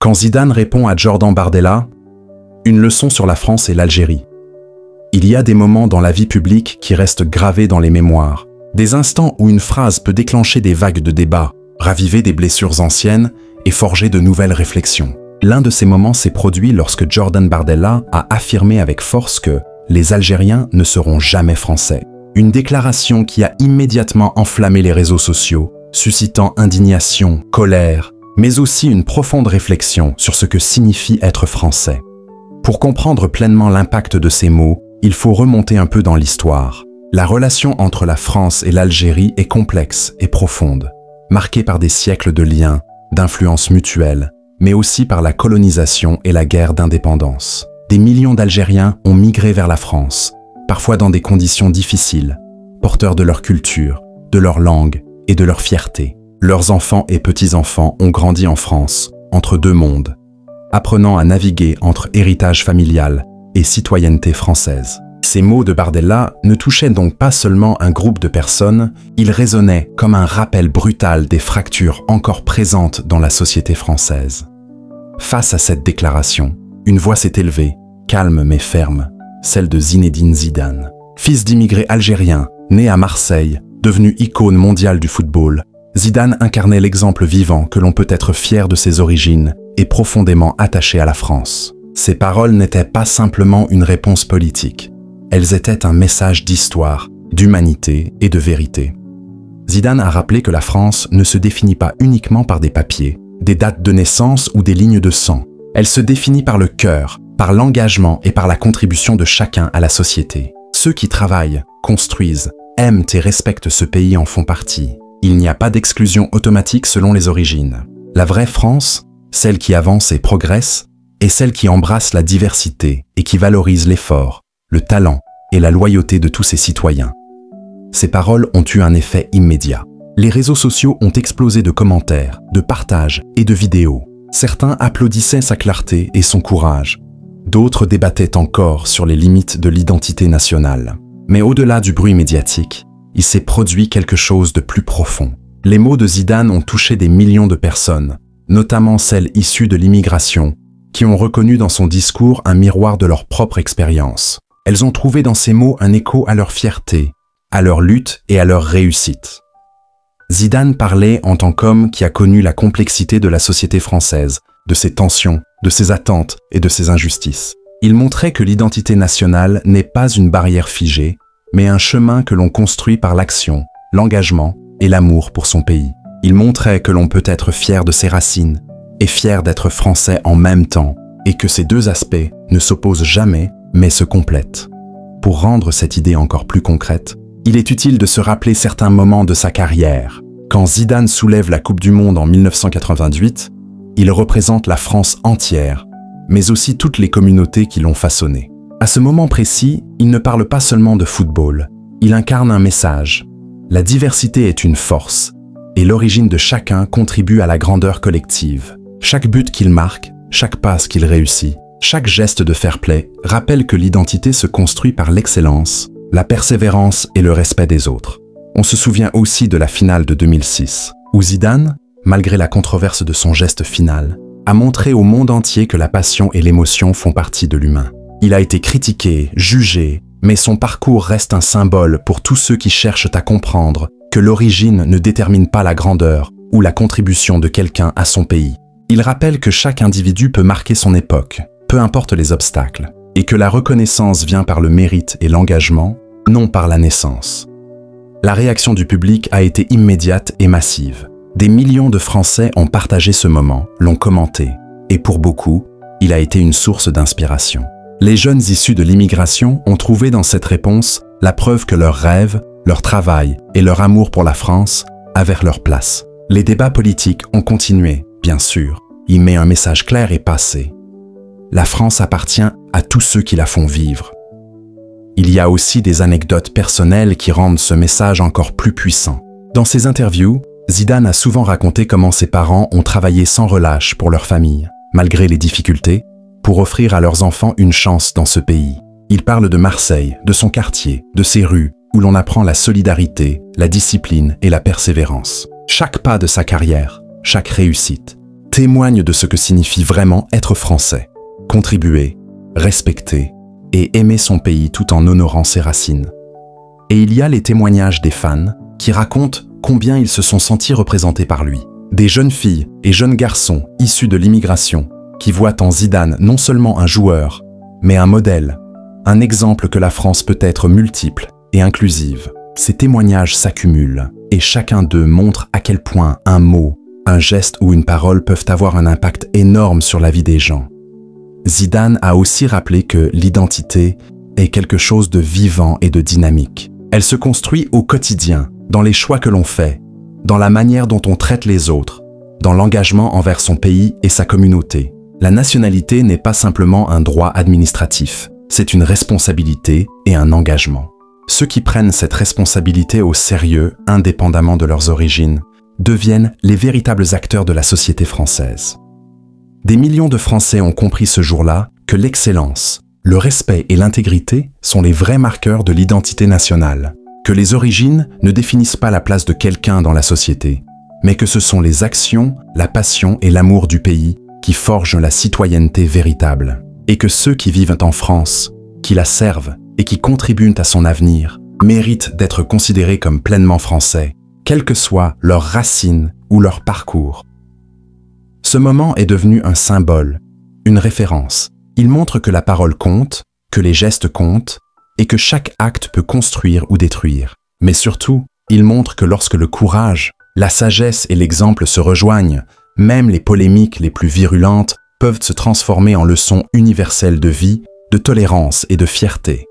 Quand Zidane répond à Jordan Bardella, une leçon sur la France et l'Algérie. Il y a des moments dans la vie publique qui restent gravés dans les mémoires, des instants où une phrase peut déclencher des vagues de débat, raviver des blessures anciennes et forger de nouvelles réflexions. L'un de ces moments s'est produit lorsque Jordan Bardella a affirmé avec force que les Algériens ne seront jamais français. Une déclaration qui a immédiatement enflammé les réseaux sociaux, suscitant indignation, colère, mais aussi une profonde réflexion sur ce que signifie être français. Pour comprendre pleinement l'impact de ces mots, il faut remonter un peu dans l'histoire. La relation entre la France et l'Algérie est complexe et profonde, marquée par des siècles de liens, d'influences mutuelles, mais aussi par la colonisation et la guerre d'indépendance. Des millions d'Algériens ont migré vers la France, parfois dans des conditions difficiles, porteurs de leur culture, de leur langue et de leur fierté. Leurs enfants et petits-enfants ont grandi en France, entre deux mondes, apprenant à naviguer entre héritage familial et citoyenneté française. Ces mots de Bardella ne touchaient donc pas seulement un groupe de personnes, ils résonnaient comme un rappel brutal des fractures encore présentes dans la société française. Face à cette déclaration, une voix s'est élevée, calme mais ferme, celle de Zinedine Zidane. Fils d'immigrés algériens, né à Marseille, devenu icône mondiale du football, Zidane incarnait l'exemple vivant que l'on peut être fier de ses origines et profondément attaché à la France. Ces paroles n'étaient pas simplement une réponse politique. Elles étaient un message d'histoire, d'humanité et de vérité. Zidane a rappelé que la France ne se définit pas uniquement par des papiers, des dates de naissance ou des lignes de sang. Elle se définit par le cœur, par l'engagement et par la contribution de chacun à la société. Ceux qui travaillent, construisent, aiment et respectent ce pays en font partie. Il n'y a pas d'exclusion automatique selon les origines. La vraie France, celle qui avance et progresse, est celle qui embrasse la diversité et qui valorise l'effort, le talent et la loyauté de tous ses citoyens. Ces paroles ont eu un effet immédiat. Les réseaux sociaux ont explosé de commentaires, de partages et de vidéos. Certains applaudissaient sa clarté et son courage. D'autres débattaient encore sur les limites de l'identité nationale. Mais au-delà du bruit médiatique, il s'est produit quelque chose de plus profond. Les mots de Zidane ont touché des millions de personnes, notamment celles issues de l'immigration, qui ont reconnu dans son discours un miroir de leur propre expérience. Elles ont trouvé dans ces mots un écho à leur fierté, à leur lutte et à leur réussite. Zidane parlait en tant qu'homme qui a connu la complexité de la société française, de ses tensions, de ses attentes et de ses injustices. Il montrait que l'identité nationale n'est pas une barrière figée, mais un chemin que l'on construit par l'action, l'engagement et l'amour pour son pays. Il montrait que l'on peut être fier de ses racines et fier d'être français en même temps, et que ces deux aspects ne s'opposent jamais, mais se complètent. Pour rendre cette idée encore plus concrète, il est utile de se rappeler certains moments de sa carrière. Quand Zidane soulève la Coupe du Monde en 1998, il représente la France entière, mais aussi toutes les communautés qui l'ont façonné. À ce moment précis, il ne parle pas seulement de football, il incarne un message. La diversité est une force, et l'origine de chacun contribue à la grandeur collective. Chaque but qu'il marque, chaque passe qu'il réussit, chaque geste de fair-play rappelle que l'identité se construit par l'excellence, la persévérance et le respect des autres. On se souvient aussi de la finale de 2006, où Zidane, malgré la controverse de son geste final, a montré au monde entier que la passion et l'émotion font partie de l'humain. Il a été critiqué, jugé, mais son parcours reste un symbole pour tous ceux qui cherchent à comprendre que l'origine ne détermine pas la grandeur ou la contribution de quelqu'un à son pays. Il rappelle que chaque individu peut marquer son époque, peu importe les obstacles, et que la reconnaissance vient par le mérite et l'engagement, non par la naissance. La réaction du public a été immédiate et massive. Des millions de Français ont partagé ce moment, l'ont commenté, et pour beaucoup, il a été une source d'inspiration. Les jeunes issus de l'immigration ont trouvé dans cette réponse la preuve que leurs rêves, leur travail et leur amour pour la France avaient leur place. Les débats politiques ont continué, bien sûr, mais un message clair est passé. La France appartient à tous ceux qui la font vivre. Il y a aussi des anecdotes personnelles qui rendent ce message encore plus puissant. Dans ses interviews, Zidane a souvent raconté comment ses parents ont travaillé sans relâche pour leur famille, malgré les difficultés, pour offrir à leurs enfants une chance dans ce pays. Il parle de Marseille, de son quartier, de ses rues, où l'on apprend la solidarité, la discipline et la persévérance. Chaque pas de sa carrière, chaque réussite, témoigne de ce que signifie vraiment être français, contribuer, respecter et aimer son pays tout en honorant ses racines. Et il y a les témoignages des fans qui racontent combien ils se sont sentis représentés par lui. Des jeunes filles et jeunes garçons issus de l'immigration qui voient en Zidane non seulement un joueur, mais un modèle, un exemple que la France peut être multiple et inclusive. Ces témoignages s'accumulent et chacun d'eux montre à quel point un mot, un geste ou une parole peuvent avoir un impact énorme sur la vie des gens. Zidane a aussi rappelé que l'identité est quelque chose de vivant et de dynamique. Elle se construit au quotidien, dans les choix que l'on fait, dans la manière dont on traite les autres, dans l'engagement envers son pays et sa communauté. La nationalité n'est pas simplement un droit administratif, c'est une responsabilité et un engagement. Ceux qui prennent cette responsabilité au sérieux, indépendamment de leurs origines, deviennent les véritables acteurs de la société française. Des millions de Français ont compris ce jour-là que l'excellence, le respect et l'intégrité sont les vrais marqueurs de l'identité nationale, que les origines ne définissent pas la place de quelqu'un dans la société, mais que ce sont les actions, la passion et l'amour du pays qui forgent la citoyenneté véritable, et que ceux qui vivent en France, qui la servent et qui contribuent à son avenir, méritent d'être considérés comme pleinement français, quelles que soient leurs racines ou leur parcours. Ce moment est devenu un symbole, une référence. Il montre que la parole compte, que les gestes comptent, et que chaque acte peut construire ou détruire. Mais surtout, il montre que lorsque le courage, la sagesse et l'exemple se rejoignent, même les polémiques les plus virulentes peuvent se transformer en leçons universelles de vie, de tolérance et de fierté.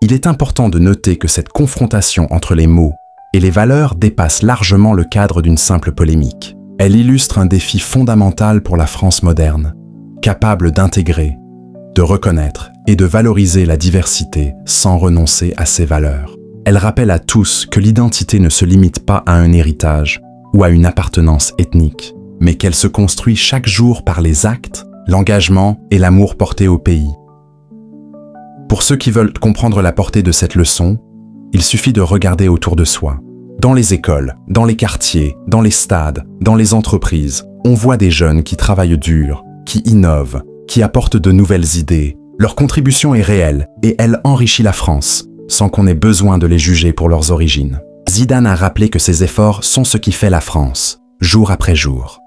Il est important de noter que cette confrontation entre les mots et les valeurs dépasse largement le cadre d'une simple polémique. Elle illustre un défi fondamental pour la France moderne, capable d'intégrer, de reconnaître et de valoriser la diversité sans renoncer à ses valeurs. Elle rappelle à tous que l'identité ne se limite pas à un héritage ou à une appartenance ethnique, mais qu'elle se construit chaque jour par les actes, l'engagement et l'amour porté au pays. Pour ceux qui veulent comprendre la portée de cette leçon, il suffit de regarder autour de soi. Dans les écoles, dans les quartiers, dans les stades, dans les entreprises, on voit des jeunes qui travaillent dur, qui innovent, qui apportent de nouvelles idées. Leur contribution est réelle et elle enrichit la France, sans qu'on ait besoin de les juger pour leurs origines. Zidane a rappelé que ces efforts sont ce qui fait la France, jour après jour.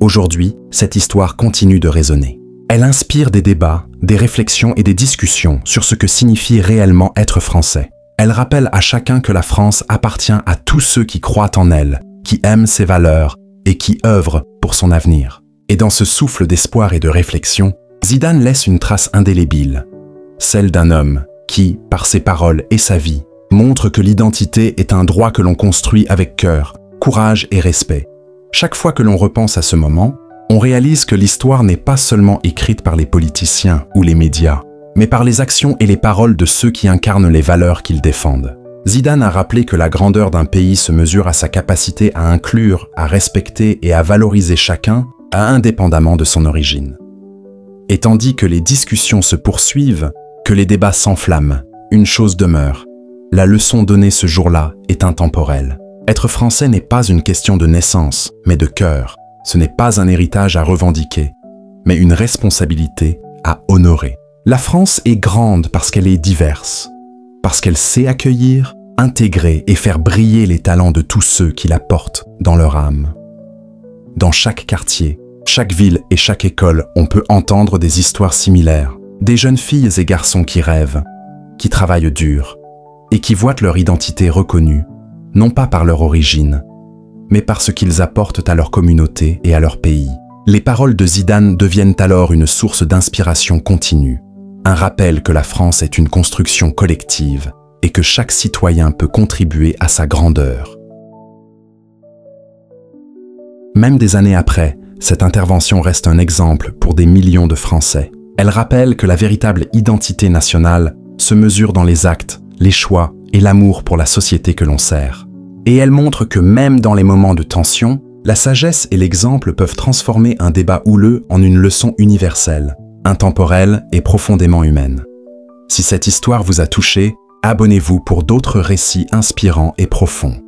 Aujourd'hui, cette histoire continue de résonner. Elle inspire des débats, des réflexions et des discussions sur ce que signifie réellement être français. Elle rappelle à chacun que la France appartient à tous ceux qui croient en elle, qui aiment ses valeurs et qui œuvrent pour son avenir. Et dans ce souffle d'espoir et de réflexion, Zidane laisse une trace indélébile, celle d'un homme qui, par ses paroles et sa vie, montre que l'identité est un droit que l'on construit avec cœur, courage et respect. Chaque fois que l'on repense à ce moment, on réalise que l'histoire n'est pas seulement écrite par les politiciens ou les médias, mais par les actions et les paroles de ceux qui incarnent les valeurs qu'ils défendent. Zidane a rappelé que la grandeur d'un pays se mesure à sa capacité à inclure, à respecter et à valoriser chacun, indépendamment de son origine. Et tandis que les discussions se poursuivent, que les débats s'enflamment, une chose demeure. La leçon donnée ce jour-là est intemporelle. Être français n'est pas une question de naissance, mais de cœur. Ce n'est pas un héritage à revendiquer, mais une responsabilité à honorer. La France est grande parce qu'elle est diverse, parce qu'elle sait accueillir, intégrer et faire briller les talents de tous ceux qui la portent dans leur âme. Dans chaque quartier, chaque ville et chaque école, on peut entendre des histoires similaires. Des jeunes filles et garçons qui rêvent, qui travaillent dur et qui voient leur identité reconnue, non pas par leur origine, mais par ce qu'ils apportent à leur communauté et à leur pays. Les paroles de Zidane deviennent alors une source d'inspiration continue, un rappel que la France est une construction collective et que chaque citoyen peut contribuer à sa grandeur. Même des années après, cette intervention reste un exemple pour des millions de Français. Elle rappelle que la véritable identité nationale se mesure dans les actes, les choix et l'amour pour la société que l'on sert. Et elle montre que même dans les moments de tension, la sagesse et l'exemple peuvent transformer un débat houleux en une leçon universelle, intemporelle et profondément humaine. Si cette histoire vous a touché, abonnez-vous pour d'autres récits inspirants et profonds.